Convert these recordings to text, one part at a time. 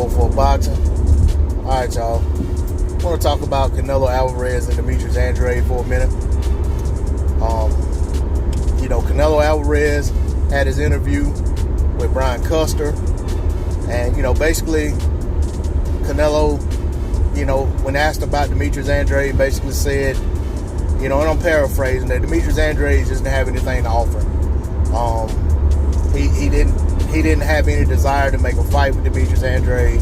404 Boxing. All right, y'all. I want to talk about Canelo Alvarez and Demetrius Andrade for a minute. Canelo Alvarez had his interview with Brian Custer. And, basically, Canelo, when asked about Demetrius Andrade, basically said, and I'm paraphrasing, that Demetrius Andrade just didn't have anything to offer. He didn't have any desire to make a fight with Demetrius Andrade.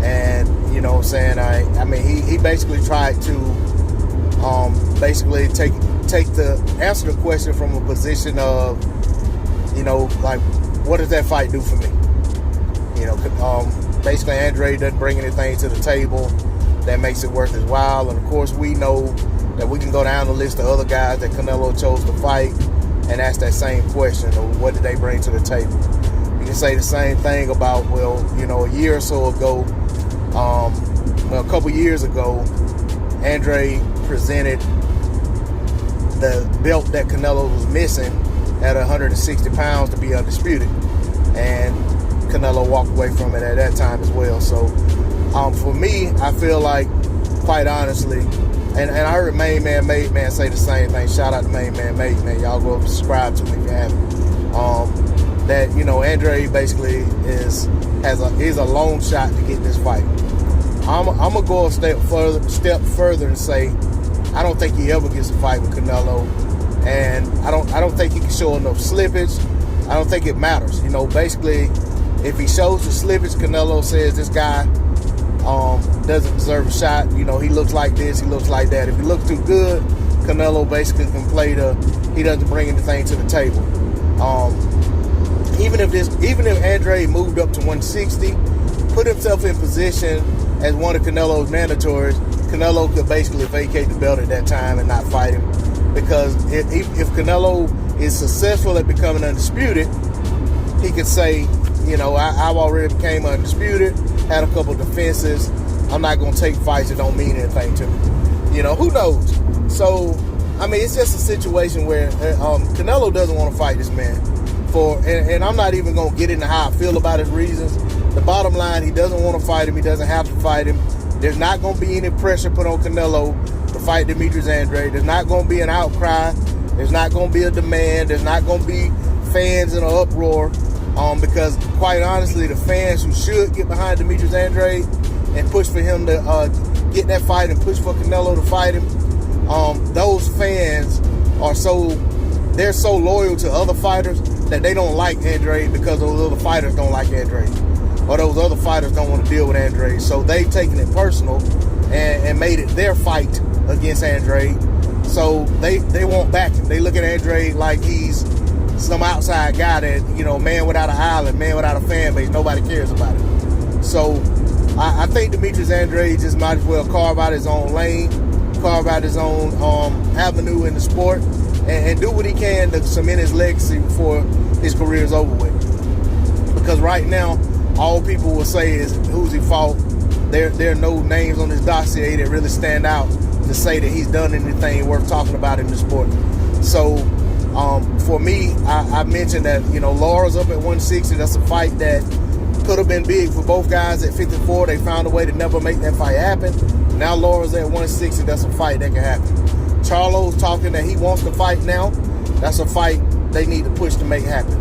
And, he basically tried to answer the question from a position of, what does that fight do for me? Basically Andrade doesn't bring anything to the table that makes it worth his while. And of course we know that we can go down the list of other guys that Canelo chose to fight and ask that same question of what did they bring to the table. You can say the same thing about, a year or so ago, a couple years ago, Andrade presented the belt that Canelo was missing at 160 pounds to be undisputed. And Canelo walked away from it at that time as well. So for me, I feel like, quite honestly, and I heard Main Man Made Man say the same thing. Shout out to Main Man Made Man. Y'all go subscribe to me if you haven't. That Andrade basically is a long shot to get this fight. I'm gonna go a step further and say I don't think he ever gets a fight with Canelo, and I don't think he can show enough slippage. I don't think it matters. Basically, if he shows the slippage, Canelo says this guy doesn't deserve a shot. He looks like this, he looks like that. If he looks too good, Canelo basically can play he doesn't bring anything to the table. Even if Andrade moved up to 160, put himself in position as one of Canelo's mandatories, Canelo could basically vacate the belt at that time and not fight him. Because if Canelo is successful at becoming undisputed, he could say, I've already became undisputed, had a couple defenses, I'm not going to take fights that don't mean anything to me. Who knows? So, it's just a situation where Canelo doesn't want to fight this man. And I'm not even going to get into how I feel about his reasons. The bottom line, he doesn't want to fight him. He doesn't have to fight him. There's not going to be any pressure put on Canelo to fight Demetrius Andrade. There's not going to be an outcry. There's not going to be a demand. There's not going to be fans in an uproar. Because, quite honestly, the fans who should get behind Demetrius Andrade and push for him to get that fight and push for Canelo to fight him, those fans they're so loyal to other fighters that they don't like Andrade because those other fighters don't like Andrade. Or those other fighters don't want to deal with Andrade. So they've taken it personal and made it their fight against Andrade. So they won't back him. They look at Andrade like he's some outside guy that, man without an island, man without a fan base. Nobody cares about him. So I think Demetrius Andrade just might as well carve out his own lane, carve out his own avenue in the sport, and do what he can to cement his legacy before his career is over with. Because right now, all people will say is who's he fought. There are no names on his dossier that really stand out to say that he's done anything worth talking about in the sport. So for me, I mentioned that Laura's up at 160. That's a fight that could have been big for both guys. At 54, they found a way to never make that fight happen. Now Laura's at 160. That's a fight that can happen. Charlo's talking that he wants to fight now. That's a fight they need to push to make happen.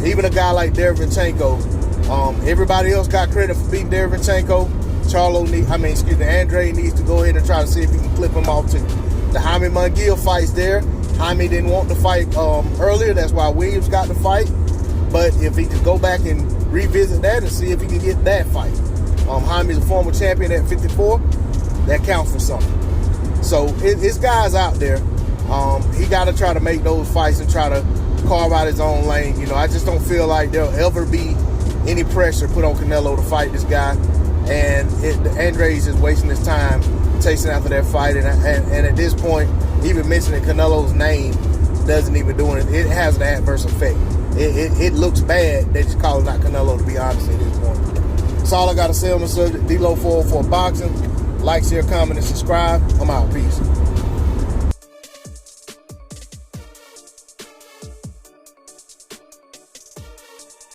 Even a guy like Derevyanchenko, everybody else got credit for beating Derevyanchenko. Andrade needs to go ahead and try to see if he can clip him off too. The Jaime Munguia fight's there. Jaime didn't want to fight earlier. That's why Williams got the fight. But if he could go back and revisit that and see if he can get that fight. Jaime's a former champion at 54. That counts for something. So it's guys out there. He got to try to make those fights and try to carve out his own lane. I just don't feel like there'll ever be any pressure put on Canelo to fight this guy. And Andrade's just wasting his time chasing after that fight. And at this point, even mentioning Canelo's name doesn't even do it. It has an adverse effect. It looks bad that he's calling out Canelo, to be honest, at this point. That's all I got to say on the subject. D-Lo 404 Boxing. Like, share, comment, and subscribe. I'm out. Peace.